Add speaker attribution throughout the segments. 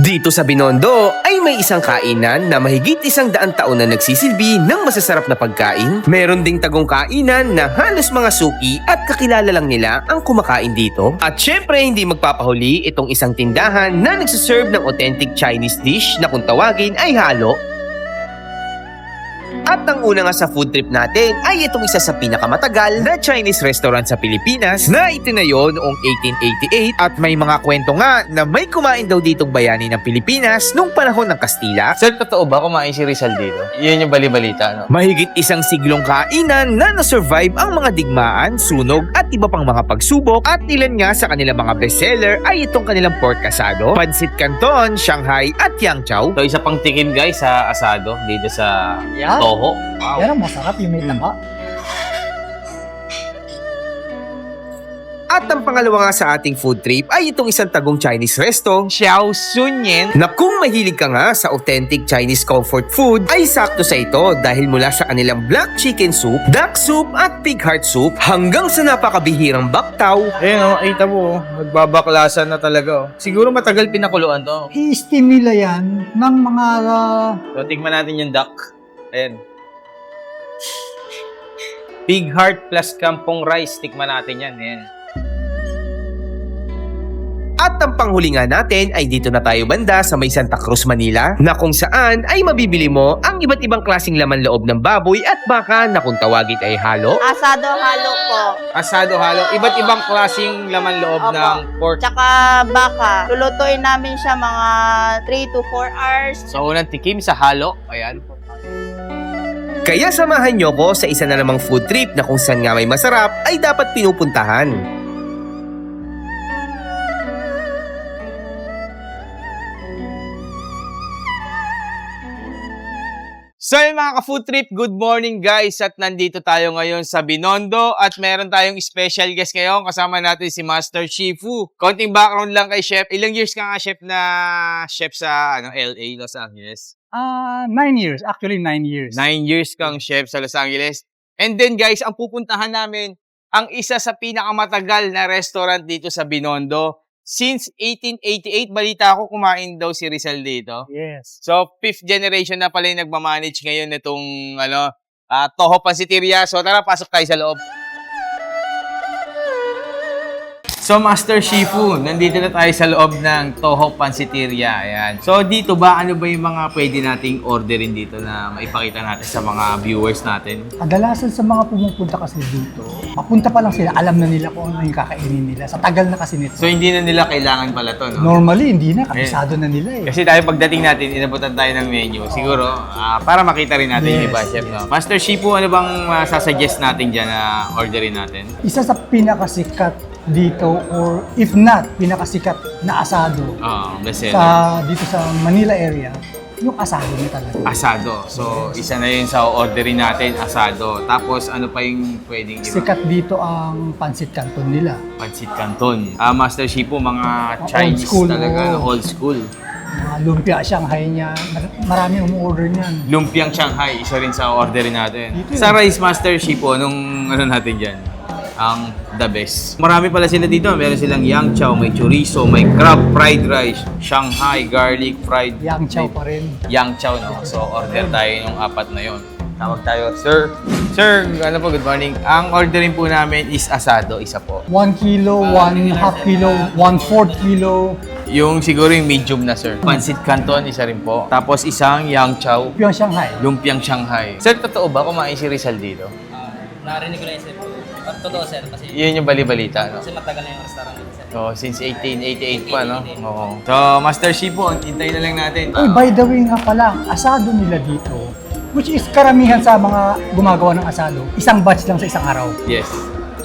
Speaker 1: Dito sa Binondo ay may isang kainan na mahigit 100 taon na nagsisilbi ng masasarap na pagkain. Meron ding tagong kainan na halos mga suki at kakilala lang nila ang kumakain dito. At syempre hindi magpapahuli itong isang tindahan na nagsiserve ng authentic Chinese dish na kung tawagin ay halo. At ang una nga sa food trip natin ay itong isa sa pinakamatagal na Chinese restaurant sa Pilipinas na itinayo noong 1888 at may mga kwento nga na may kumain daw ditong bayani ng Pilipinas nung panahon ng Kastila.
Speaker 2: Sir, totoo ba kumain si Rizal dito? Yun yung bali-balita, no?
Speaker 1: Mahigit isang siglong kainan na nasurvive ang mga digmaan, sunog at iba pang mga pagsubok at ilan nga sa kanilang mga bestseller ay itong kanilang pork asado, pansit canton, Shanghai at yang chow.
Speaker 2: So, isa pang tikim guys sa asado dito sa
Speaker 3: Yan.
Speaker 2: Toho. Wow.
Speaker 3: Yan ang masarap, yung may tanga.
Speaker 1: At ang pangalawa nga sa ating food trip ay itong isang tagong Chinese resto
Speaker 2: Xiao Sunyen.
Speaker 1: na kung mahilig ka nga sa authentic Chinese comfort food ay sakto sa ito dahil mula sa kanilang black chicken soup, duck soup at pig heart soup hanggang sa napakabihirang baktaw.
Speaker 2: Ayun o, kita mo, nagbabaklasan na talaga. Siguro matagal pinakuluan to.
Speaker 3: I-steam nila yan ng mga...
Speaker 2: So, tigman natin yung duck. Ayan. Pig heart plus kampong rice. Tikman natin yan. Ayan.
Speaker 1: At ang panghuli nga natin ay dito na tayo banda sa may Santa Cruz, Manila na kung saan ay mabibili mo ang iba't ibang klaseng laman loob ng baboy at baka na kung tawagin ay halo.
Speaker 4: Asado halo po.
Speaker 2: Asado halo. Iba't ibang klaseng laman loob
Speaker 4: Opo.
Speaker 2: ng pork.
Speaker 4: Tsaka baka. Lulutuin namin siya mga 3 to 4 hours.
Speaker 2: So, unang tikim sa halo. Ayan.
Speaker 1: Kaya samahan nyo ko sa isa na namang food trip na kung saan nga may masarap ay dapat pinupuntahan.
Speaker 2: So yung mga ka-food trip, good morning guys at nandito tayo ngayon sa Binondo at meron tayong special guest ngayon. Kasama natin si Master Shifu. Konting background lang kay Chef. Ilang years ka nga chef sa LA, Los Angeles?
Speaker 3: 9 years. Actually, 9 years.
Speaker 2: 9 years kang chef sa Los Angeles. And then guys, ang pupuntahan namin, ang isa sa pinakamatagal na restaurant dito sa Binondo. Since 1888, balita ko kumain daw si Rizal dito.
Speaker 3: Yes.
Speaker 2: So, 5th generation na pala yung nagmamanage ngayon nitong Toho Pansiteria. So, tara, pasok tayo sa loob. So, Master Shifu, nandito na tayo sa loob ng Toho Pansiteria. Ayan. So, dito ba, ano ba yung mga pwede nating orderin dito na maipakita natin sa mga viewers natin?
Speaker 3: Kadalasan sa mga pumupunta kasi dito, papunta pa lang sila, alam na nila kung ano yung kakainin nila. Sa tagal na kasi nito.
Speaker 2: So, hindi na nila kailangan pala to, no?
Speaker 3: Normally, hindi na. Kabisado na nila eh.
Speaker 2: Kasi tayo pagdating natin, inabutan tayo ng menu. Siguro, para makita rin natin yung
Speaker 3: Yes,
Speaker 2: iba, chef, no? Master Shifu, ano bang sasuggest natin dyan na orderin natin?
Speaker 3: Isa sa pinakasikat dito, or if not, pinakasikat na asado
Speaker 2: Best
Speaker 3: dito sa Manila area, yung asado niya talaga.
Speaker 2: asado. So, isa na yun sa orderin natin, asado. Tapos, ano pa yung pwedeng iba?
Speaker 3: Sikat dito ang pansit canton nila.
Speaker 2: Pancit Canton. Master Shifu, mga
Speaker 3: Old
Speaker 2: Chinese
Speaker 3: school,
Speaker 2: talaga,
Speaker 3: oo.
Speaker 2: old school.
Speaker 3: Mga lumpia Shanghai niya, marami umu-order niyan.
Speaker 2: Lumpiang Shanghai, isa rin sa orderin natin.
Speaker 3: Dito
Speaker 2: Sa Rice Master Shifu, anong natin dyan? Ang the best. Marami pala sila dito. Meron silang yang chow, may chorizo, may crab fried rice, Shanghai garlic fried.
Speaker 3: Yang chow pa rin.
Speaker 2: Yang chow, no? So, order tayo yung apat na yon. Tawag tayo, sir. Sir, ano po, good morning. Ang ordering po namin is asado, isa po.
Speaker 3: 1 kilo, 1/2 kilo, 1/4 kilo.
Speaker 2: Yung siguro yung medium na, sir. Pancit Canton, isa rin po. Tapos isang yang chow,
Speaker 3: Yung Shanghai.
Speaker 2: lumpiang Shanghai. Sir, totoo ba kumain si Rizal dito?
Speaker 5: Narinig ko na yun, sir. Totoo, sir. Kasi,
Speaker 2: Yun yung bali-balita, no?
Speaker 5: kasi matagal na yung restaurant dito, sir.
Speaker 2: So, since 1888 pa, no? Oo. So, Master Shifu, hintayin na lang natin.
Speaker 3: Uy, by the way nga pala, asado nila dito, which is karamihan sa mga gumagawa ng asado, isang batch lang sa isang araw.
Speaker 2: Yes.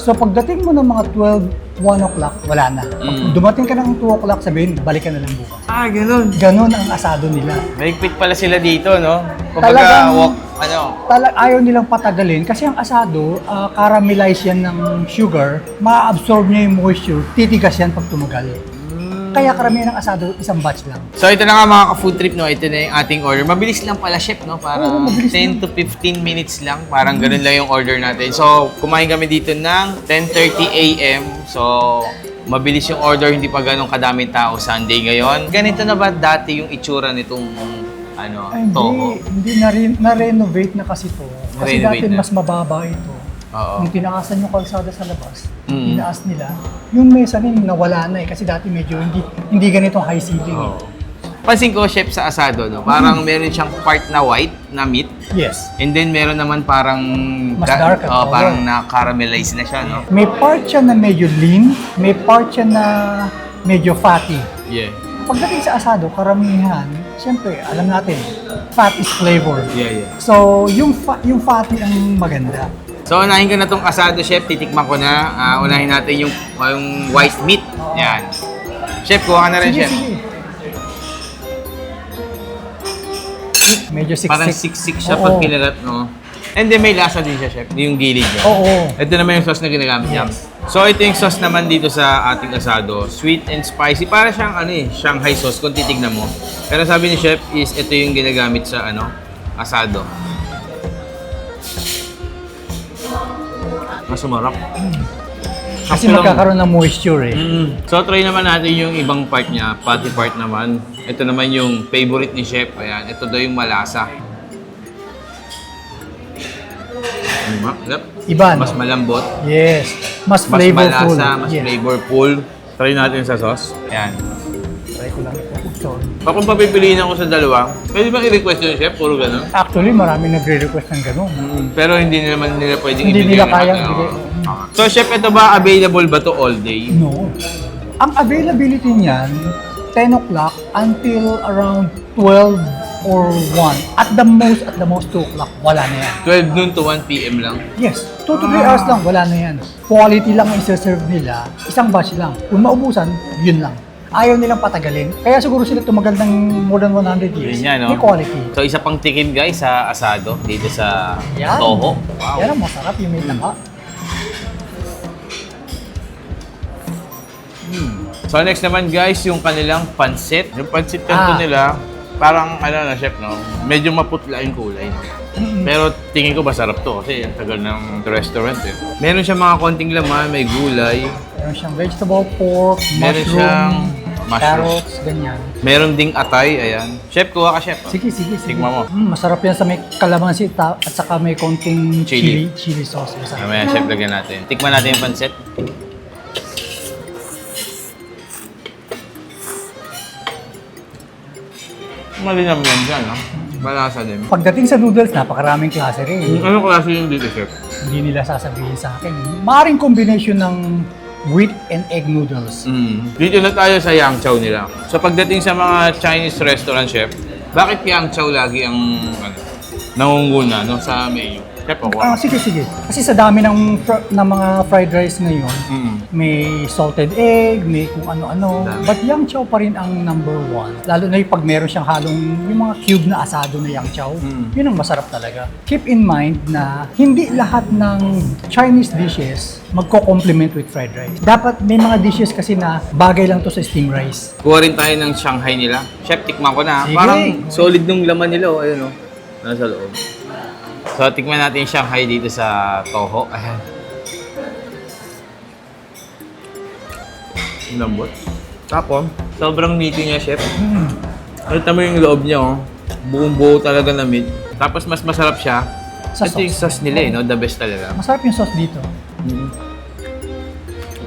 Speaker 3: So pagdating mo ng mga 12, 1 o'clock, wala na. Pag dumating ka ng 2 o'clock, sabihin, balik ka na lang bukas.
Speaker 2: Ah, ganun.
Speaker 3: Ganon ang asado nila.
Speaker 2: Mahigpit pala sila dito, no? Kumbaga,
Speaker 3: Talagang-
Speaker 2: ano?
Speaker 3: Ayaw nilang patagalin kasi ang asado, caramelize yan ng sugar, ma-absorb niya yung moisture, titigas yan pag tumagal. Kaya karamihan ng asado, isang batch lang.
Speaker 2: So, ito na nga mga ka-food trip, no? Ito na yung ating order. Mabilis lang pala, chef, no? Parang
Speaker 3: Oo, mabilis
Speaker 2: 10 to 15 minutes lang. Parang ganun lang yung order natin. So, kumain kami dito ng 10:30 a.m. So, mabilis yung order, hindi pa ganun kadaming tao Sunday ngayon. Ganito na ba dati yung itsura nitong
Speaker 3: Ay,
Speaker 2: Toho?
Speaker 3: hindi na-renovate na kasi to. Kasi
Speaker 2: Na-renovate
Speaker 3: dati
Speaker 2: na.
Speaker 3: mas mababa ito.
Speaker 2: Oo.
Speaker 3: Nung tinakasan yung kalsada sa labas, tinaas nila. Yung mezzanine nawala na kasi dati medyo hindi ganitong high ceiling.
Speaker 2: Oo. Pansin ko, chef, sa asado, no? Parang meron siyang part na white na meat.
Speaker 3: Yes.
Speaker 2: And then meron naman parang
Speaker 3: Mas dark at
Speaker 2: parang na-caramelize na siya, no?
Speaker 3: May part siya na medyo lean, may part siya na medyo fatty.
Speaker 2: Yeah.
Speaker 3: Pagdating sa asado, karamihan, siyempre, alam natin, fat is flavor.
Speaker 2: Yeah.
Speaker 3: So, yung fatty ang maganda.
Speaker 2: So, unahin ko na tong asado, chef. Titikman ko na. Unahin natin yung white meat. Yan. Chef, kuha ka na rin, chef.
Speaker 3: Sige. Medyo siksik.
Speaker 2: Parang siksik siya
Speaker 3: Oo.
Speaker 2: pag kinagat, no? And then may lasa din siya, chef. Yung gilid niya.
Speaker 3: Oo.
Speaker 2: Ito naman yung sauce na ginagamit niya. So, ito yung sauce naman dito sa ating asado. Sweet and spicy. Para siyang, Shanghai sauce kung titignan mo. Pero sabi ni chef is, ito yung ginagamit sa, asado. Mas sumarap.
Speaker 3: Kasi
Speaker 2: Sakto lang.
Speaker 3: magkakaroon ng moisture eh.
Speaker 2: So, try naman natin yung ibang part niya. Patty part naman. Ito naman yung favorite ni chef. Ayan. Ito daw yung malasa. Yep.
Speaker 3: Iba, no?
Speaker 2: Mas malambot.
Speaker 3: Yes. Mas
Speaker 2: Mas
Speaker 3: flavorful.
Speaker 2: malasa, mas
Speaker 3: Yes.
Speaker 2: flavorful. Try natin sa sauce. Ayan.
Speaker 3: Try ko lang ito. So,
Speaker 2: Kung papipiliin ako sa dalawa, pwede bang i-request yung chef? Puro gano'n?
Speaker 3: actually, marami nagre-request ng gano'n.
Speaker 2: Pero hindi naman nila pwedeng
Speaker 3: Hindi
Speaker 2: ibigay
Speaker 3: nila
Speaker 2: ng
Speaker 3: kayang
Speaker 2: ano.
Speaker 3: ibigay.
Speaker 2: So chef, ito ba available ba to all day?
Speaker 3: No. Ang availability niyan, 10 o'clock until around 12 or 1. At the most 2 o'clock, wala na yan.
Speaker 2: 12 noon to 1 p.m. lang.
Speaker 3: Yes, 2 to 3 hours lang, wala na yan. Quality lang ang isa-serve nila, isang batch lang. Kung maubusan, yun lang. Ayaw nilang patagalin. Kaya siguro sila tumagal ng more than 100 years.
Speaker 2: Yun yan, no?
Speaker 3: May quality.
Speaker 2: So isa pang tikim guys sa asado dito sa
Speaker 3: Yan.
Speaker 2: Toho. Wow.
Speaker 3: Yan ang masarap, yung may taba.
Speaker 2: So next naman guys, yung kanilang pansit. Yung pansit kanto nila, parang chef, no? Medyo maputla yung kulay. No? Pero tingin ko masarap to kasi ang tagal ng restaurant eh. Meron siyang mga konting laman, may gulay.
Speaker 3: Meron siyang vegetable, pork,
Speaker 2: Meron
Speaker 3: mushroom,
Speaker 2: siyang mushroom.
Speaker 3: carrots, ganyan.
Speaker 2: Meron ding atay, ayan. Chef, kuha ka chef.
Speaker 3: Sige.
Speaker 2: Tignan mo.
Speaker 3: Masarap yan sa may kalamansi at saka may konting
Speaker 2: Chili.
Speaker 3: chili sauce. Masarap.
Speaker 2: Mamaya chef, lagyan natin. Tikman natin yung pansit. Malinam yan dyan, no? Malasa din.
Speaker 3: Pagdating sa noodles, napakaraming klase rin.
Speaker 2: Ano klase yung dito, chef?
Speaker 3: Hindi nila sasabihin sa akin. Maaring combination ng wheat and egg noodles.
Speaker 2: Dito na tayo sa Yang Chow nila. So pagdating sa mga Chinese restaurant, chef, bakit Yang Chow lagi ang nangunguna no, sa menu? Chef, ako.
Speaker 3: Sige. Kasi sa dami ng mga fried rice ngayon, may salted egg, may kung ano-ano.
Speaker 2: Dami.
Speaker 3: But Yang Chow pa rin ang number 1. Lalo na yung pag meron siyang halong yung mga cube na asado na Yang Chow, yun ang masarap talaga. Keep in mind na hindi lahat ng Chinese dishes magko-complement with fried rice. Dapat may mga dishes kasi na bagay lang to sa steamed rice.
Speaker 2: Kuha rin tayo ng Shanghai nila. Chef, tikman ko na.
Speaker 3: Sige.
Speaker 2: Parang solid nung laman nila, oh. Ayun, oh. Nasa loob. So, tikman natin yung Shanghai dito sa Toho. Ayan. Ang lambot. Tapos, sobrang meaty niya, chef. Kita mo yung loob niya, oh. Buong-buo talaga na meat. Tapos, mas masarap siya.
Speaker 3: Sa
Speaker 2: Ito yung sauce nila, no? The best talaga.
Speaker 3: Masarap yung sauce dito.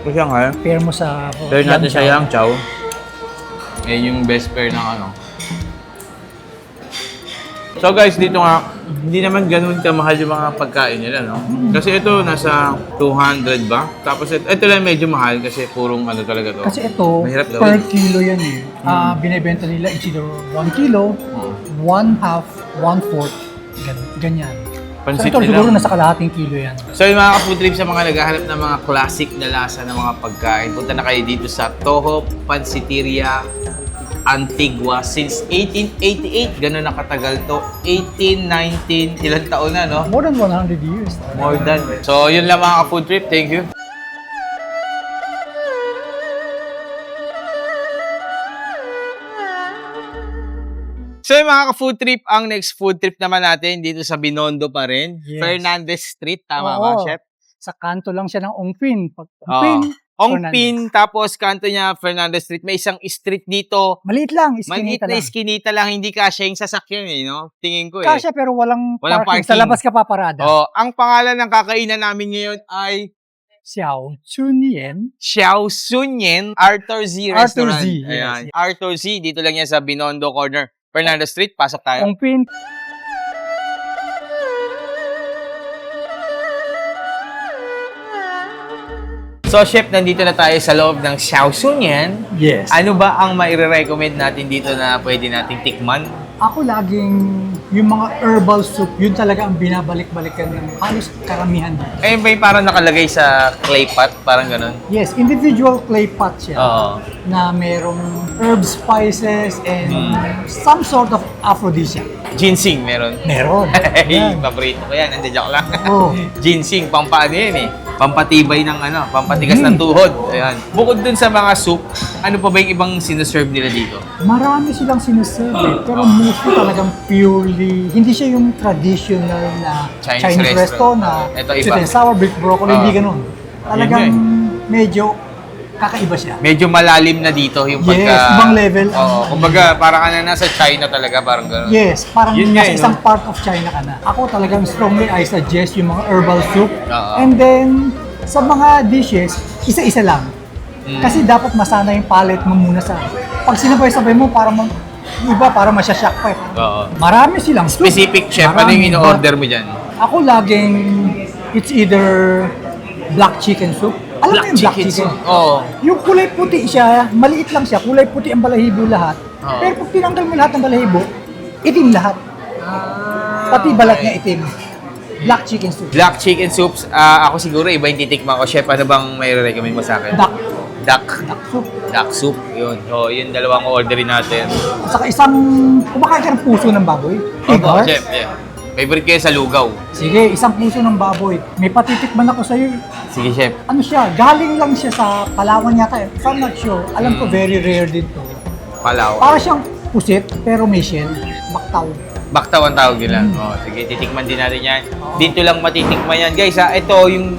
Speaker 2: Ito Shanghai.
Speaker 3: Pair mo sa
Speaker 2: Pair natin sa
Speaker 3: Yang
Speaker 2: Yang Chow. Eh, yung best pair ng ano. So guys, dito nga, hindi naman ganun kamahal yung mga pagkain nila, no? Kasi ito, nasa 200 ba? Tapos ito lang medyo mahal kasi purong ano talaga to.
Speaker 3: Kasi ito,
Speaker 2: Mahirap
Speaker 3: per
Speaker 2: gawin.
Speaker 3: kilo yan eh. Binibenta nila it's either 1 kilo, 1/2, 1/4, ganyan.
Speaker 2: Pansit
Speaker 3: so ito
Speaker 2: nila.
Speaker 3: siguro nasa kalahating kilo yan.
Speaker 2: So yung mga ka-food trip sa mga naghahanap ng mga classic na lasa ng mga pagkain, punta na kayo dito sa Toho Pansiteria Antigua since 1888. Ganun na katagal to. 18, 19, ilang taon na, no?
Speaker 3: More than 100 years.
Speaker 2: More than. So yun lang mga ka-food trip. Thank you. So yung mga ka-food trip, ang next food trip naman natin dito sa Binondo pa rin.
Speaker 3: Yes.
Speaker 2: Fernandez Street, tama
Speaker 3: Oo.
Speaker 2: ba, chef?
Speaker 3: Sa kanto lang siya ng Ongpin. Pag
Speaker 2: Oo.
Speaker 3: Ongpin,
Speaker 2: Ongpin, tapos kanto niya Fernandez Street. May isang street dito.
Speaker 3: Maliit lang,
Speaker 2: Maliit
Speaker 3: iskinita
Speaker 2: na
Speaker 3: lang.
Speaker 2: iskinita lang, hindi kasya yung sasakyan eh, no? Tingin ko eh.
Speaker 3: Kasya pero walang
Speaker 2: parking.
Speaker 3: parking. Sa labas ka paparada.
Speaker 2: Oh, ang pangalan ng kakainan namin ngayon ay
Speaker 3: Xiao Chunien.
Speaker 2: Xiao Sunyen Arthur Z
Speaker 3: Arthur
Speaker 2: Restaurant.
Speaker 3: Z, yes.
Speaker 2: Ayan. Arthur Z, dito lang yan sa Binondo Corner. Fernandez Street, pasok tayo.
Speaker 3: Ongpin.
Speaker 2: So, Chef, nandito na tayo sa loob ng Xiao Sunyen.
Speaker 3: Yes.
Speaker 2: Ano ba ang maire-recommend natin dito na pwede nating tikman?
Speaker 3: Ako laging yung mga herbal soup, yun talaga ang binabalik-balikan ng halos karamihan dito.
Speaker 2: Ayun ba yung parang nakalagay sa clay pot? Parang ganun?
Speaker 3: Yes, individual clay pot siya
Speaker 2: Oo.
Speaker 3: na merong herb spices and some sort of aphrodisiac.
Speaker 2: Ginseng meron.
Speaker 3: Meron.
Speaker 2: Hey,
Speaker 3: Yan.
Speaker 2: paborito ko yan. Hindi, joke lang.
Speaker 3: Oh.
Speaker 2: Ginseng, pampaano yan eh. Pampatibay ng pampatigas ng tuhod. Ayan. Bukod dun sa mga soup, ano pa ba yung ibang sinaserve nila dito?
Speaker 3: Marami silang sinaserve, pero mostly talagang purely, hindi siya yung traditional na
Speaker 2: Chinese
Speaker 3: resto
Speaker 2: restaurant.
Speaker 3: na
Speaker 2: Ito iba.
Speaker 3: sweet and sour, baked broccoli, hindi ganun. Talagang
Speaker 2: Yun
Speaker 3: medyo kakaiba siya.
Speaker 2: Medyo malalim na dito yung
Speaker 3: Yes,
Speaker 2: pagka...
Speaker 3: ibang level.
Speaker 2: Oo, kumbaga parang ka na nasa China talaga, parang gano'n.
Speaker 3: Yes, parang
Speaker 2: Yun nga
Speaker 3: nasa
Speaker 2: eh, no?
Speaker 3: isang part of China ka na. Ako talagang strongly I suggest yung mga herbal soup.
Speaker 2: Oo.
Speaker 3: And then, sa mga dishes, isa-isa lang. Kasi dapat masana yung palate mo muna sa... Pag sinabay-sabay mo, iba para masyashock pa eh.
Speaker 2: Oo.
Speaker 3: Marami silang soup.
Speaker 2: Specific chef, ano yung
Speaker 3: Marami.
Speaker 2: in-order mo dyan?
Speaker 3: Ako laging, it's either black chicken soup. Alam mo yung black chicken?
Speaker 2: Oo.
Speaker 3: Yung kulay puti siya, maliit lang siya, kulay puti ang balahibo lahat.
Speaker 2: Oo.
Speaker 3: Pero pag tinanggal mo lahat ng balahibo, itim lahat. Pati balat niya itim. Black chicken soup.
Speaker 2: Black chicken soups, ako siguro iba yung titikman ko. Chef, ano bang may recommend mo sa akin?
Speaker 3: Duck.
Speaker 2: Duck.
Speaker 3: Duck soup.
Speaker 2: Duck soup, yun. So, yun dalawang orderin natin.
Speaker 3: At saka isang, kumakain ka ng puso ng baboy.
Speaker 2: Opo,
Speaker 3: Tigars.
Speaker 2: chef, yeah. Favorite ko yun sa lugaw.
Speaker 3: Sige, isang puso ng baboy. May patitikman ako sa'yo.
Speaker 2: Sige, chef.
Speaker 3: Ano siya, galing lang siya sa Palawan yata. If I'm not sure, alam ko very rare din to.
Speaker 2: Palaw.
Speaker 3: Para siyang pusit, pero may shell. Baktaw.
Speaker 2: Baktaw ang tawag nila. Oh, sige, titikman din natin yan. Dito lang matitikman yan. Guys, ito yung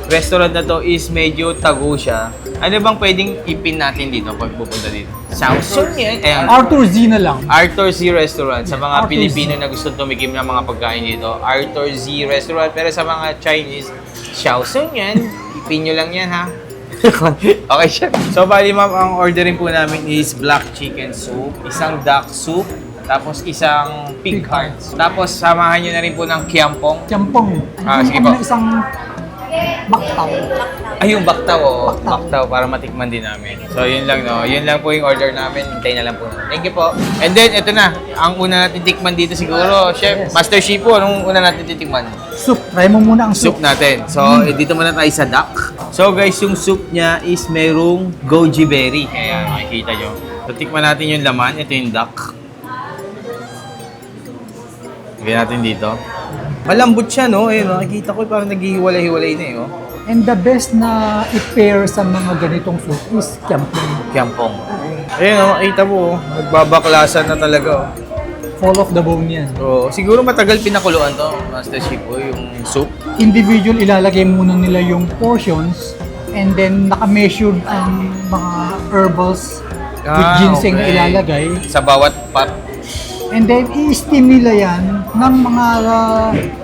Speaker 2: restaurant na to is medyo tago siya. Ano bang pwedeng ipin natin dito pag pupunta dito? Samsung yan. Ayan.
Speaker 3: Arthur Z na lang.
Speaker 2: Arthur Z Restaurant. Sa mga
Speaker 3: Arthur
Speaker 2: Pilipino
Speaker 3: Z.
Speaker 2: na gusto tumikim ng mga pagkain dito, Arthur Z Restaurant. Pero sa mga Chinese, Xiaosong yan. Ipin nyo lang yan, ha? Okay, chef. So, bali ma'am, ang orderin po namin is black chicken soup, isang duck soup, tapos isang pig hearts. Tapos, samahan nyo na rin po ng kiampong.
Speaker 3: Tiyampong.
Speaker 2: Sige
Speaker 3: Ano
Speaker 2: po.
Speaker 3: na isang baktaw.
Speaker 2: Ay, yung baktaw, oh.
Speaker 3: Baktaw.
Speaker 2: Baktaw, para matikman din namin. So, yun lang, no? Yun lang po yung order namin. Hintayin na lang po. Thank you po. And then, ito na. Ang una natin tikman dito siguro, Chef.
Speaker 3: Yes.
Speaker 2: Master Shifu, anong una natin titikman?
Speaker 3: Soup. Try mo muna ang
Speaker 2: Soup
Speaker 3: soup.
Speaker 2: natin. So, dito muna tayo sa duck. So, guys, yung soup niya is merong goji berry. Ayan, makikita nyo. So, tikman natin yung laman. Ito yung duck. Lagyan natin dito. Malambot siya, no? Ayun, nakikita ko parang naghihiwalay-hiwalay na eh, oh.
Speaker 3: And the best na i-pair sa mga ganitong soup is tiyampong.
Speaker 2: Kiampong. Ayun, oh, makita mo, oh. Nagbabaklasan na talaga, oh.
Speaker 3: Fall off the bone yan.
Speaker 2: So, siguro matagal pinakuluan to, Master Shifu, yung soup.
Speaker 3: Individual ilalagay muna nila yung portions and then naka-measured ang mga herbals with ginseng na
Speaker 2: okay.
Speaker 3: ilalagay.
Speaker 2: Sa bawat pot.
Speaker 3: And then i-steam nila yan ng mga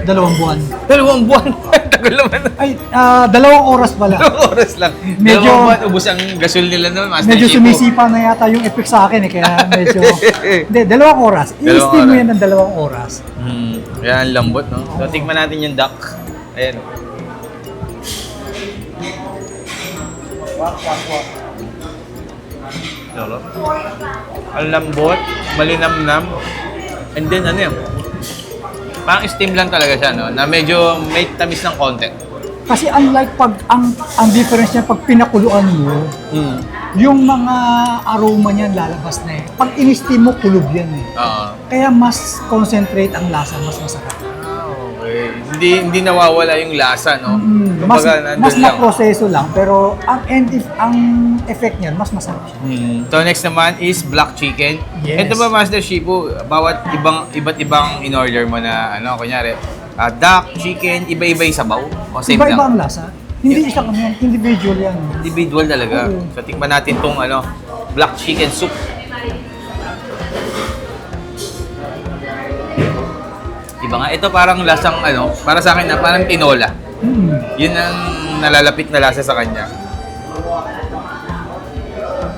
Speaker 3: 2 buwan.
Speaker 2: 2 buwan. Tagal naman.
Speaker 3: Ay, 2 oras pala.
Speaker 2: 2 oras lang.
Speaker 3: Medyo-
Speaker 2: 2 buwan, ubos ang gasol nila naman, Master
Speaker 3: Medyo
Speaker 2: Shifu.
Speaker 3: sumisipa na yata yung effect sa akin eh, kaya medyo... Hindi, 2 oras. I-steam mo
Speaker 2: oras.
Speaker 3: yan ng 2 oras.
Speaker 2: Yan, ang lambot, no? So, tikman natin yung duck. Ayan. Lolo. Ang lambot, malinamnam. And then, ano yan? Parang steam lang talaga siya, no? Na medyo may tamis ng konti.
Speaker 3: Kasi unlike pag, ang difference niya pag pinakuluan mo, yung mga aroma niyan lalabas na eh. Pag in-steam mo, kulog yan eh.
Speaker 2: Oo.
Speaker 3: Kaya mas concentrate ang lasa, mas masarap.
Speaker 2: Okay. Hindi nawawala yung lasa, no?
Speaker 3: Mas,
Speaker 2: Kumbaga, nandun
Speaker 3: mas
Speaker 2: lang.
Speaker 3: na-proseso lang, pero ang effect niyan, mas masarap siya.
Speaker 2: So next naman is black chicken.
Speaker 3: Yes.
Speaker 2: Ito ba, Master Shifu, iba't ibang in-order mo na, ano, kunyari, duck, chicken, iba-iba yung sabaw? O same
Speaker 3: Iba-iba
Speaker 2: lang?
Speaker 3: ang lasa. Hindi isa kami yan, individual yan.
Speaker 2: Individual talaga.
Speaker 3: Oo.
Speaker 2: So, tikman natin tong black chicken soup. Diba nga? Ito parang lasang para sa akin na parang tinola. Yun ang nalalapit na lasa sa kanya.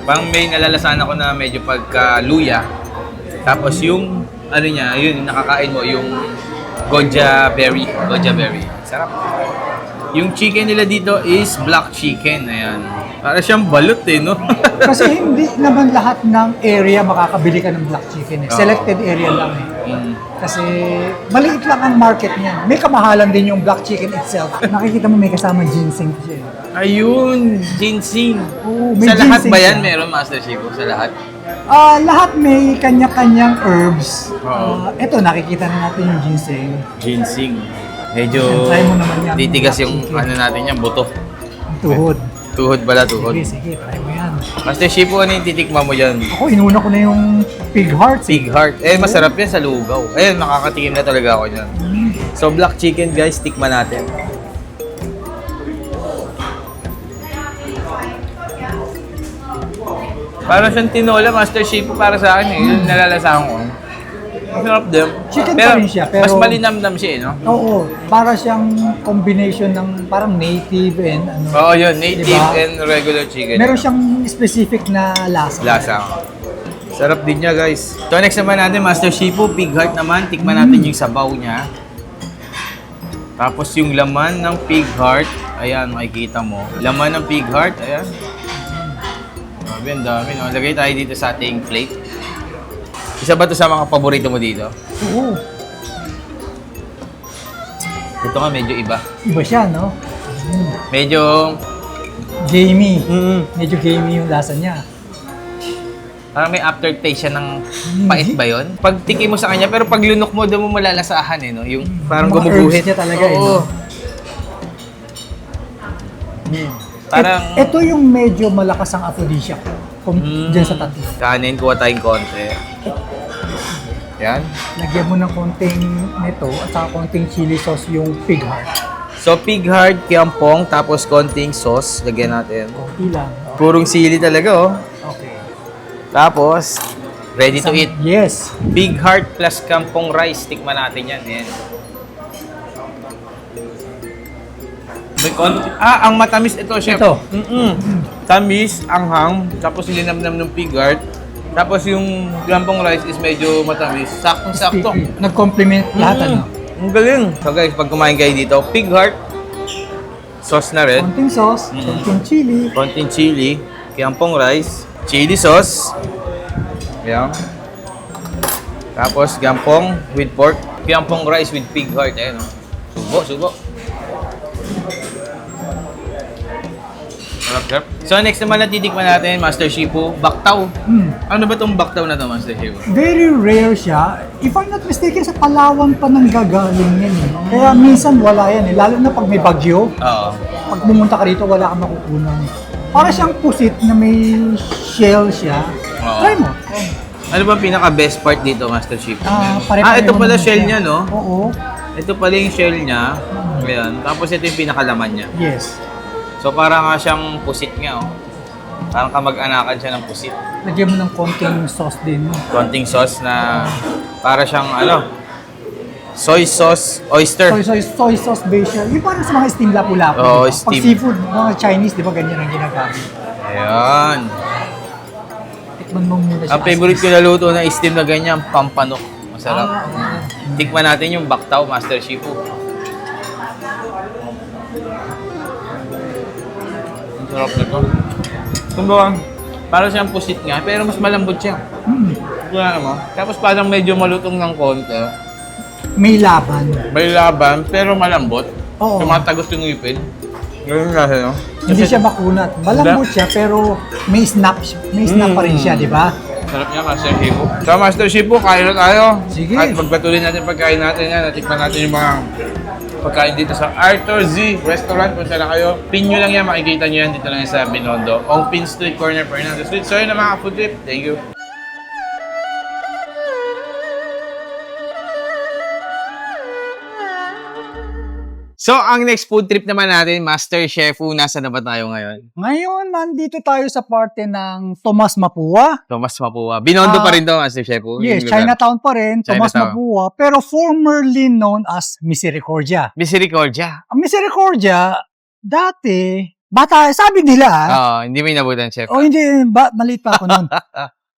Speaker 2: Parang may nalalasahan ako na medyo pagka-luya. Tapos yung, yun, nakakain mo, yung goja berry. Goja berry. Sarap. Yung chicken nila dito is black chicken. Ayan. Para siyang balot no?
Speaker 3: Kasi hindi naman lahat ng area makakabili ka ng black chicken. Selected area lang Kasi maliit lang ang market niyan. May kamahalan din yung black chicken itself. Nakikita mo may kasama ginseng siya.
Speaker 2: Ayun, ginseng.
Speaker 3: Oo, may
Speaker 2: Sa lahat
Speaker 3: ginseng
Speaker 2: ba yan
Speaker 3: siya.
Speaker 2: meron, Master Chico? Sa lahat?
Speaker 3: Lahat may kanya-kanyang herbs.
Speaker 2: Oo.
Speaker 3: Ito, nakikita na natin yung ginseng.
Speaker 2: Ginseng. Medyo
Speaker 3: Try mo naman yan.
Speaker 2: titigas
Speaker 3: Black
Speaker 2: yung
Speaker 3: chicken.
Speaker 2: natin yan, buto.
Speaker 3: Tuhod.
Speaker 2: Tuhod pala, tuhod.
Speaker 3: Sige, try mo yan.
Speaker 2: Master Chico, ano yung titikma mo dyan?
Speaker 3: Ako, inuna ko na yung pig heart.
Speaker 2: Pig heart. Masarap yan sa lugaw. Ayun, nakakatikim na talaga ako dyan. So, black chicken guys, tikman natin. Parang siyang tinola, Master Chico, para sa akin Yung nalalasahan ko. Masarap din.
Speaker 3: Chicken pa rin siya, pero-
Speaker 2: mas malinamnam siya, no?
Speaker 3: Oo, para siyang combination ng parang native and ano.
Speaker 2: Oo, yun. Native
Speaker 3: Diba?
Speaker 2: and regular chicken.
Speaker 3: Meron siyang specific na lasa.
Speaker 2: Lasa. Sarap din niya, guys. So, next naman natin, Master Shifu, pig heart naman. Tikman natin yung sabaw niya. Tapos yung laman ng pig heart. Ayan, makikita mo. Laman ng pig heart, ayan. Grabe, ang dami, no? Lagay tayo dito sa ating plate. Isa ba ito sa mga paborito mo dito?
Speaker 3: Oo,
Speaker 2: Ito nga, medyo iba.
Speaker 3: iba siya, no?
Speaker 2: Medyo...
Speaker 3: Gamey. Medyo gamey yung lasa niya.
Speaker 2: Parang may aftertaste siya ng pait ba yun? Pag tikim mo sa kanya, pero pag lunok mo, doon mo malalasahan no? Yung parang
Speaker 3: Mga
Speaker 2: gumuguhit.
Speaker 3: herbs niya talaga,
Speaker 2: Oo. Parang...
Speaker 3: Ito yung medyo malakas ang aphrodisiac dyan sa tatlo.
Speaker 2: Kanin, kuha tayong konti. Yan.
Speaker 3: Lagyan mo ng konting nito at saka konting chili sauce yung pig heart.
Speaker 2: So, pig heart, kiampong, tapos konting sauce. Lagyan natin.
Speaker 3: Konti lang.
Speaker 2: Purong sili talaga,
Speaker 3: Okay.
Speaker 2: Tapos, ready to eat.
Speaker 3: Yes.
Speaker 2: Pig heart plus kampong rice. Tikman natin yan. Yan. May konti. Ang matamis ito, chef.
Speaker 3: Ito.
Speaker 2: Tamis, anghang, tapos linamnam ng pig heart. Tapos yung kampong rice is medyo matamis. Saktong-sakto.
Speaker 3: Nag-complement lahat, ano?
Speaker 2: Ang galing. So guys, pag kumain kayo dito, pig heart, sauce na red,
Speaker 3: Konting sauce, konting chili.
Speaker 2: konting chili, kiampong rice, chili sauce, yan. Tapos gampong with pork, kiampong rice with pig heart, ayan o. Subo, subo. Sarap, sarap. So next naman na titikman natin, Master Shifu, baktaw. Ano ba tong baktaw na to, Master Shifu?
Speaker 3: Very rare siya. If I'm not mistaken, sa Palawan pa nang gagaling yan. Kaya minsan wala yan. Lalo na pag may bagyo.
Speaker 2: Oo.
Speaker 3: Pag pumunta ka dito, wala kang makukunan. Para siyang pusit na may shell siya.
Speaker 2: Oo.
Speaker 3: Try mo.
Speaker 2: Ano ba pinaka-best part dito, Master Shifu?
Speaker 3: Pare-pareho
Speaker 2: Ito pala
Speaker 3: naman
Speaker 2: shell
Speaker 3: siya.
Speaker 2: niya, no?
Speaker 3: Oo.
Speaker 2: Ito pala yung shell niya. Ayan. Tapos ito yung pinakalaman niya.
Speaker 3: Yes.
Speaker 2: So parang nga siyang pusit nga, oh. Parang kamag-anakan siya ng pusit.
Speaker 3: Lagyan mo ng konting sauce din.
Speaker 2: Konting sauce na para siyang soy sauce, oyster.
Speaker 3: Soy sauce based siya. Yung parang sa mga steam lapu-lapu.
Speaker 2: Oo,
Speaker 3: di ba?
Speaker 2: steam.
Speaker 3: Pag seafood, mga Chinese, di ba ganyan ang ginagamit?
Speaker 2: Ayan.
Speaker 3: Tikman mo muna siya.
Speaker 2: Ang favorite ko na luto na steam na ganyan, pampanok. Masarap. Tikman natin yung baktaw, Master Shifu. Ang sarap nito. Kumbaga, parang siyang pusit nga, pero mas malambot siya. Wala mo. Tapos parang medyo malutong ng konti.
Speaker 3: May laban.
Speaker 2: May laban, pero malambot.
Speaker 3: Oo.
Speaker 2: Tumatagos yung ngipin. Ganun kasi, no?
Speaker 3: Hindi siya makunat. Malambot siya, pero may snap. May snap pa rin siya, di ba?
Speaker 2: Sarap niya, Master Shifu. So, Master Shifu, kain na tayo.
Speaker 3: Sige.
Speaker 2: At pagpatuloy natin pagkain natin yan. Natikman natin yung mga pagkain dito sa Arthur Z Restaurant. Punta na kayo. Pin nyo lang yan. Makikita nyo yan dito lang yan sa Binondo. Ongpin Street, corner Fernando Street. So, yun na mga food trip. Thank you. So, ang next food trip naman natin, Master Chefu, nasa na ba tayo ngayon?
Speaker 3: Ngayon, nandito tayo sa parte ng Tomas Mapua.
Speaker 2: Tomas Mapua. Binondo pa rin to, Master Chefu.
Speaker 3: Yes,
Speaker 2: Yung lugar.
Speaker 3: Chinatown pa rin, Tomas
Speaker 2: Chinatown.
Speaker 3: Mapua, pero formerly known as Misericordia.
Speaker 2: Misericordia.
Speaker 3: Ang Misericordia, dati, bata, sabi nila,
Speaker 2: Oo, hindi mo inabutan, Chef.
Speaker 3: o hindi, maliit pa ako noon.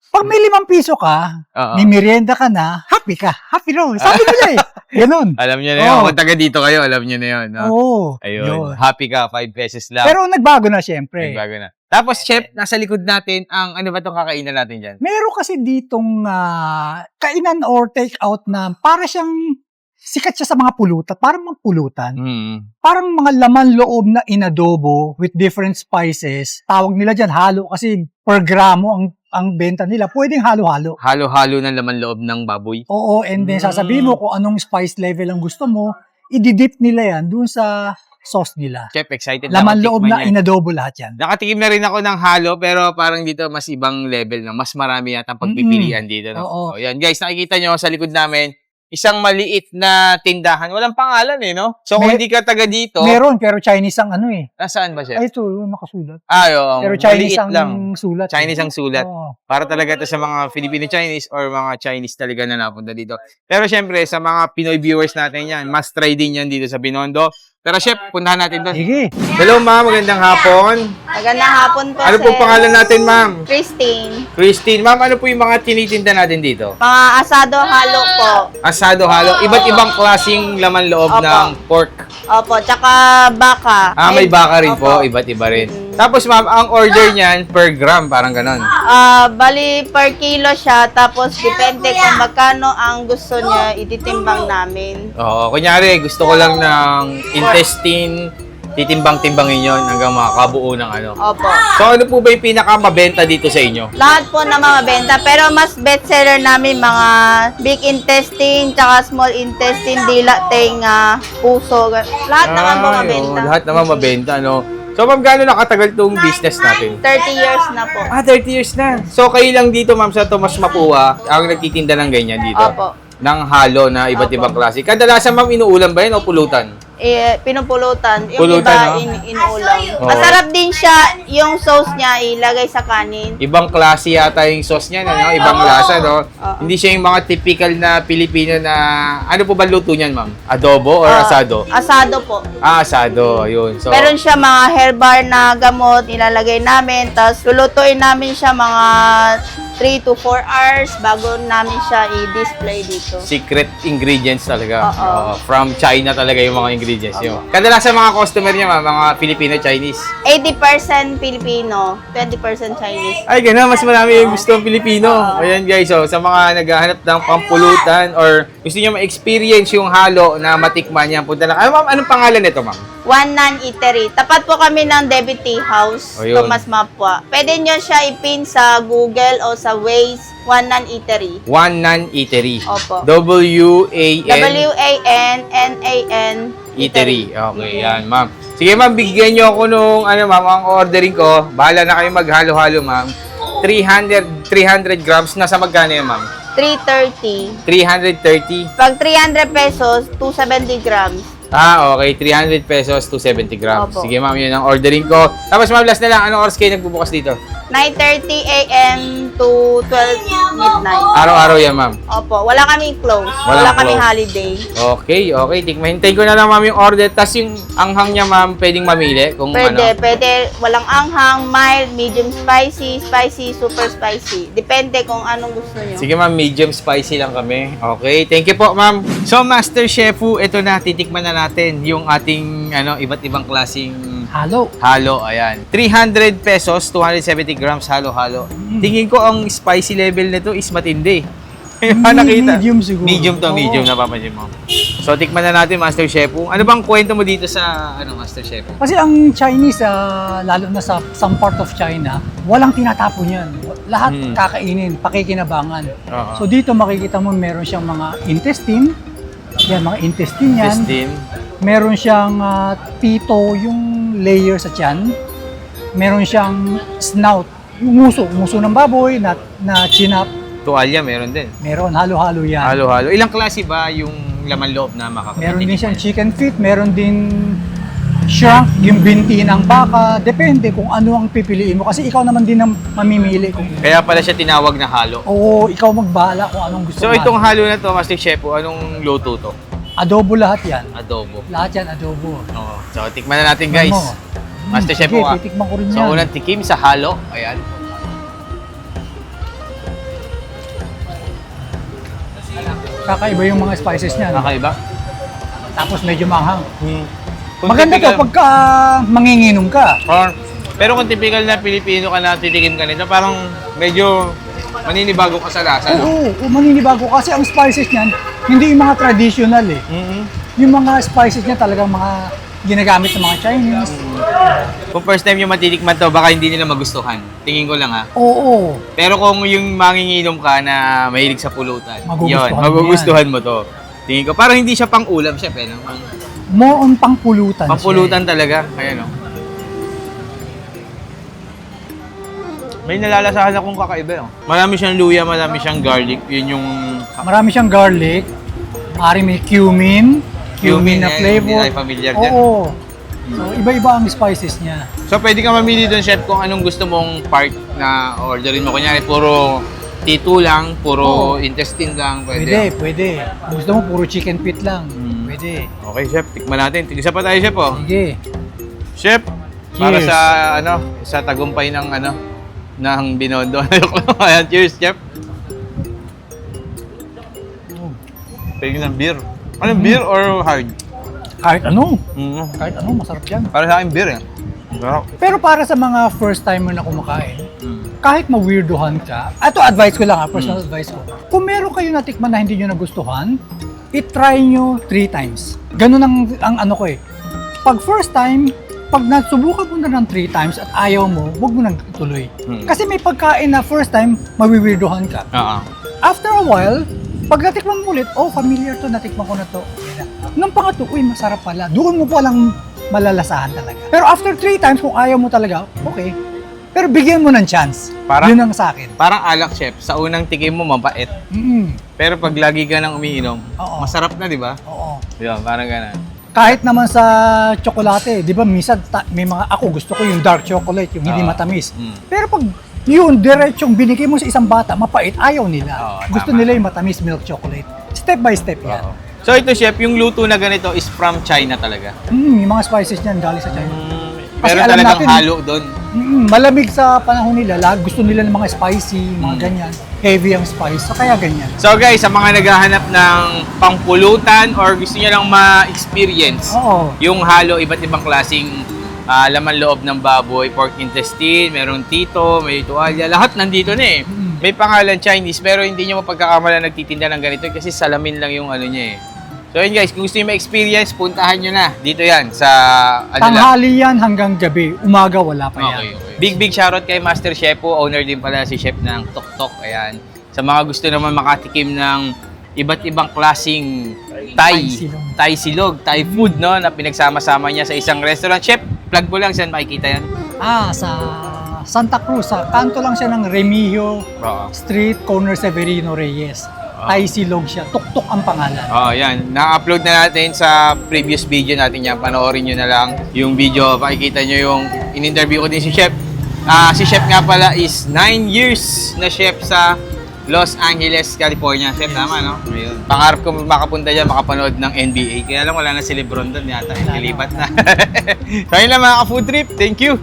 Speaker 3: Pag may 5 piso ka,
Speaker 2: Oo.
Speaker 3: may merienda ka na, happy ka. Happy raw. Sabi nila eh. Ganun.
Speaker 2: Alam niyo na yun.
Speaker 3: Oo.
Speaker 2: Kung taga dito kayo, alam niyo na yun. No?
Speaker 3: Oo.
Speaker 2: Ayun.
Speaker 3: yun.
Speaker 2: Happy ka, 5 pesos lang.
Speaker 3: Pero nagbago na syempre.
Speaker 2: Bago na. Tapos, Chef, nasa likod natin, ang ano ba itong kakainan natin dyan?
Speaker 3: Meron kasi ditong kainan or take out na para siyang sikat siya sa mga pulutan. Parang mga pulutan. Parang mga laman loob na inadobo with different spices. Tawag nila dyan halo kasi per gramo ang benta nila. Pwedeng halo-halo.
Speaker 2: Halo-halo ng laman loob ng baboy.
Speaker 3: Oo, and then sasabihin mo kung anong spice level ang gusto mo, ididip nila yan dun sa sauce nila.
Speaker 2: Chef, excited
Speaker 3: Laman
Speaker 2: ako
Speaker 3: loob
Speaker 2: tikman
Speaker 3: na
Speaker 2: yan.
Speaker 3: inadobo lahat yan.
Speaker 2: Nakatikim na rin ako ng halo, pero parang dito mas ibang level na. Mas marami yata ang pagpipilian dito. No?
Speaker 3: Oo.
Speaker 2: O, yan, guys, nakikita nyo sa likod namin, isang maliit na tindahan. Walang pangalan no? So, kung
Speaker 3: Mer-
Speaker 2: hindi ka taga dito,
Speaker 3: Meron, pero Chinese ang ano eh.
Speaker 2: nasaan ba siya?
Speaker 3: Ay, ito, nakasulat.
Speaker 2: Yung
Speaker 3: Pero Chinese
Speaker 2: maliit
Speaker 3: ang
Speaker 2: lang.
Speaker 3: sulat.
Speaker 2: Chinese ang sulat.
Speaker 3: Oo.
Speaker 2: Para talaga ito sa mga Filipino-Chinese or mga Chinese talaga na napunta dito. Pero syempre, sa mga Pinoy viewers natin yan, must try din yan dito sa Binondo. Pero chef, puntahan natin doon.
Speaker 3: Sige.
Speaker 2: Hello ma'am, magandang hapon.
Speaker 4: Magandang hapon po,
Speaker 2: Ano
Speaker 4: sir.
Speaker 2: po pangalan natin ma'am?
Speaker 4: Christine.
Speaker 2: Christine. Ma'am, ano po yung mga tinitinda natin dito?
Speaker 4: Mga asado halo po.
Speaker 2: Asado halo. Iba't ibang klaseng laman loob
Speaker 4: Opo.
Speaker 2: ng pork.
Speaker 4: Opo, tsaka baka.
Speaker 2: May baka rin po.
Speaker 4: Opo.
Speaker 2: Iba't iba rin. Tapos ma'am, ang order niyan per gram, parang ganon.
Speaker 4: Bali per kilo siya, tapos depende kung magkano ang gusto niya, ititimbang namin.
Speaker 2: Oo, kunyari, gusto ko lang ng intestine, titimbang-timbangin yon hanggang makakabuo ng ano.
Speaker 4: Opo.
Speaker 2: So, ano po ba yung pinakamabenta dito sa inyo?
Speaker 4: Lahat po na mabenta, pero mas bestseller namin mga big intestine, tsaka small intestine, dila, tenga, puso, lahat naman po mabenta.
Speaker 2: Lahat naman mabenta, no? So, ma'am, gaano nakatagal tong business natin?
Speaker 4: 30 years na po.
Speaker 2: 30 years na. So, kayo lang dito, ma'am, sa Tomas Mapua, ang nagtitinda ng ganyan dito?
Speaker 4: Opo.
Speaker 2: Ng halo na iba't
Speaker 4: Opo.
Speaker 2: ibang klase. Kadalasan, ma'am, inuulam ba yan o pulutan?
Speaker 4: Pinupulutan. Yung
Speaker 2: Pulutan,
Speaker 4: iba,
Speaker 2: no?
Speaker 4: inuulam.
Speaker 2: Oo.
Speaker 4: Masarap din siya, yung sauce niya, ilagay sa kanin.
Speaker 2: Ibang klase yata yung sauce niya, no? Ibang
Speaker 4: Opo.
Speaker 2: lasa, no?
Speaker 4: Oo.
Speaker 2: Hindi siya yung mga typical na Pilipino na... Ano po ba luto niyan, ma'am? Adobo or asado?
Speaker 4: Asado po.
Speaker 2: Asado, ayun. So,
Speaker 4: Meron siya mga herbar na gamot, ilalagay namin, tapos lulutuin namin siya mga 3 to 4 hours bago namin siya i-display dito.
Speaker 2: secret ingredients talaga.
Speaker 4: Oo.
Speaker 2: Oo, from China talaga yung mga ingredients yun. Kadalasan mga customer niya, ma'am, mga Filipino-Chinese.
Speaker 4: 80% Filipino, 20% Chinese.
Speaker 2: Ay, gano'n. Mas marami yung gusto ng Pilipino. Ayan, guys. So, sa mga naghahanap ng pampulutan or gusto niyo ma-experience yung halo na matikman niya, punta lang. Ano, ma'am? Anong pangalan nito, ma'am?
Speaker 4: One Nan Eatery. Tapat po kami ng Debbie Tea House,
Speaker 2: O, yun.
Speaker 4: Tomas Mapua. Pwede nyo siya ipin sa Google o sa Waze, One Nan Eatery.
Speaker 2: One Nan Eatery.
Speaker 4: Opo.
Speaker 2: W-A-N
Speaker 4: W-A-N-N-A-N
Speaker 2: Eatery. Okay, yan, ma'am. Sige, ma'am, bigyan niyo ako nung, ma'am, ang ordering ko. Bahala na kayo maghalo-halo, ma'am. 300 grams. Nasa magkano yan, ma'am?
Speaker 4: 330.
Speaker 2: 330.
Speaker 4: Pag 300 pesos, 270 grams.
Speaker 2: Okay. 300 pesos to 70 grams.
Speaker 4: Opo.
Speaker 2: Sige, ma'am, yun ang ordering ko. Tapos, ma'am, last na lang. Anong oras kayo nagbubukas dito?
Speaker 4: 9:30 a.m. to 12 midnight.
Speaker 2: Araw-araw yan, ma'am.
Speaker 4: Opo, wala kaming close.
Speaker 2: Walang
Speaker 4: Wala kaming
Speaker 2: close.
Speaker 4: holiday.
Speaker 2: Okay. Hintayin ko na lang, ma'am, yung order. Tapos yung anghang niya, ma'am, pwedeng mamili kung
Speaker 4: Pwede,
Speaker 2: ano.
Speaker 4: pwede. Walang anghang, mild, medium spicy, spicy, super spicy. Depende kung anong gusto nyo.
Speaker 2: Sige, ma'am, medium spicy lang kami. Okay, thank you po, ma'am. So, Master Chefu, ito na, titikman na natin yung ating iba't ibang klaseng
Speaker 3: Halo.
Speaker 2: halo. Ayan. 300 pesos, 270 grams halo-halo. Tingin ko ang spicy level nito is matindi. Nakita.
Speaker 3: Medium siguro.
Speaker 2: Medium to,
Speaker 3: Oo.
Speaker 2: medium na papansin mo. So, tikman na natin, Master Chefu. Ano bang kwento mo dito sa, Master Chefu?
Speaker 3: Kasi ang Chinese, lalo na sa some part of China, walang tinatapon yan. Lahat kakainin, pakikinabangan.
Speaker 2: Oo.
Speaker 3: So dito makikita mo meron siyang mga intestine. Yan, mga intestine yan.
Speaker 2: Christine.
Speaker 3: Meron siyang pito, yung layer sa tiyan. Meron siyang snout, yung muso ng baboy na chinap.
Speaker 2: Tuwalya, meron din.
Speaker 3: Meron, halo-halo yan.
Speaker 2: Halo-halo. Ilang klase ba yung laman loob na makakatikim.
Speaker 3: Meron din siyang chicken feet, meron din shrunk, yung binti ng baka. Depende kung ano ang pipiliin mo. Kasi ikaw naman din ang mamimili. Kung,
Speaker 2: Kaya pala siya tinawag na halo.
Speaker 3: oo, ikaw magbahala kung anong gusto
Speaker 2: So
Speaker 3: mo.
Speaker 2: itong halo na to, Master Chef, anong luto to?
Speaker 3: Adobo lahat yan.
Speaker 2: Adobo.
Speaker 3: Lahat yan, adobo.
Speaker 2: Oo. So tikman na natin guys.
Speaker 3: Ano mo?
Speaker 2: Master Chef
Speaker 3: Sige,
Speaker 2: po
Speaker 3: titikman ko rin
Speaker 2: So
Speaker 3: yan.
Speaker 2: unang tikim sa halo. Ayan.
Speaker 3: Kakaiba yung mga spices niya. no?
Speaker 2: Kakaiba?
Speaker 3: Tapos medyo manghang.
Speaker 2: Kung
Speaker 3: Maganda to
Speaker 2: typical-
Speaker 3: pagka manginginom ka.
Speaker 2: Pero kung typical na Pilipino ka na titikim ka nito, parang medyo maninibago ka sa lasa, no?
Speaker 3: Oo, maninibago kasi ang spices niyan, hindi yung mga traditional eh. Yung mga spices niya talagang mga ginagamit ng mga Chinese.
Speaker 2: Kung first time yung matitikman to, baka hindi nila magustuhan. Tingin ko lang ha.
Speaker 3: Oo.
Speaker 2: Pero kung yung manginginom ka na mahilig sa pulutan,
Speaker 3: Magugustuhan
Speaker 2: yun,
Speaker 3: mo
Speaker 2: magugustuhan mo to. Tingin ko, parang hindi siya pang ulam, chef, eh, no?
Speaker 3: More on pangpulutan.
Speaker 2: Pampulutan talaga. Kaya, no? May nalalasahan akong kakaiba, no? Marami siyang luya, marami siyang garlic. Yun yung...
Speaker 3: Marami siyang garlic. Maaari may cumin. Cumin na
Speaker 2: yan,
Speaker 3: flavor.
Speaker 2: Hindi tayo familiar dyan.
Speaker 3: Oo. So, iba-iba ang spices niya.
Speaker 2: So, pwede ka mamili doon, chef, kung anong gusto mong part na orderin mo. Kunyari, puro tito lang, puro intestine lang.
Speaker 3: Pwede. Kung gusto mo, puro chicken feet lang. Pwede.
Speaker 2: Okay, chef. Tikman natin. Tigisa pa tayo, chef, oh.
Speaker 3: Sige.
Speaker 2: Chef, para
Speaker 3: Cheers.
Speaker 2: sa tagumpay ng ng Binondo. Ayan, cheers, chef. Pwede ng beer. Anong beer or hard?
Speaker 3: Kahit ano.
Speaker 2: Mm.
Speaker 3: Kahit ano, masarap yan.
Speaker 2: Para sa akin, beer, eh. Sarap.
Speaker 3: Pero para sa mga first timer na kumakain, kahit ma-weirdohan ka, ito advice ko lang personal advice ko. Kung meron kayo natikman na hindi nyo nagustuhan, i-try nyo 3 times. Ganun ang ano ko eh. Pag first time, pag nasubukan mo na ng 3 times at ayaw mo, huwag mo nang ituloy. Kasi may pagkain na first time, ma-weirdohan ka.
Speaker 2: Oo.
Speaker 3: After a while, pag natikman mo ulit, oh, familiar to, natikman ko na to. Okay na. Nung pangatlo, uy, masarap pala. Doon mo pa lang malalasahan talaga. Pero after 3 times, kung ayaw mo talaga, okay. Pero bigyan mo ng chance.
Speaker 2: Parang-
Speaker 3: Yun ang sa akin.
Speaker 2: Parang alak, chef. Sa unang tikim mo, mabait. Pero pag lagi ka nang umiinom,
Speaker 3: Oo.
Speaker 2: masarap na, di ba?
Speaker 3: Oo.
Speaker 2: Yun, parang ganun.
Speaker 3: Kahit naman sa tsokolate, di ba, minsan may mga, ako gusto ko yung dark chocolate, yung hindi
Speaker 2: Oo.
Speaker 3: matamis.
Speaker 2: Mm.
Speaker 3: Pero pag yun, diretsong binigay mo sa isang bata, mapait, ayaw nila.
Speaker 2: Oo,
Speaker 3: Gusto
Speaker 2: tama.
Speaker 3: nila yung matamis milk chocolate. Step by step yan.
Speaker 2: Oo. So ito, chef, yung luto na ganito is from China talaga.
Speaker 3: Yung mga spices niyan galing sa China. Kasi
Speaker 2: Pero
Speaker 3: alam
Speaker 2: talagang
Speaker 3: natin-
Speaker 2: halo doon.
Speaker 3: Malamig sa panahon nila, gusto nila ng mga spicy, mga ganyan. Heavy ang spice, so kaya ganyan.
Speaker 2: So guys, sa mga naghahanap ng pangpulutan or gusto niyo lang ma-experience
Speaker 3: Oo.
Speaker 2: yung halo, iba't ibang klaseng laman loob ng baboy, pork intestine, merong tito, may tuwalya, lahat nandito na eh. May pangalan Chinese pero hindi nyo mapagkakamala nagtitinda ng ganito kasi salamin lang yung ano niya eh. So yun guys, kung gusto nyo ma-experience, puntahan nyo na. Dito yan sa ano lang.
Speaker 3: Tanghali yan hanggang gabi, umaga wala pa yan.
Speaker 2: Okay. Big shoutout kay Master Chef po, owner din pala si Chef ng Tok Tok. Ayan. Sa mga gusto naman makatikim ng iba't ibang klaseng Thai silog, Thai food, no, na pinagsama-sama niya sa isang restaurant. Chef, plug mo lang, saan makikita yan?
Speaker 3: Sa Santa Cruz, sa kanto lang siya ng Remigio
Speaker 2: Oo.
Speaker 3: Street, corner Severino Reyes. Thai silog siya, tuktok ang pangalan.
Speaker 2: Oh, yan. Na-upload na natin sa previous video natin yan. Panoorin nyo na lang yung video. Pakikita nyo yung in-interview ko din si Chef. Si Chef nga pala is 9 years na chef sa Los Angeles, California. Chef, tama, no? Ayun. Pangarap ko makapunta dyan, makapanood ng NBA. Kaya lang wala na si Lebron doon yata. Nilipat na. So, yun lang mga ka-food trip. Thank you.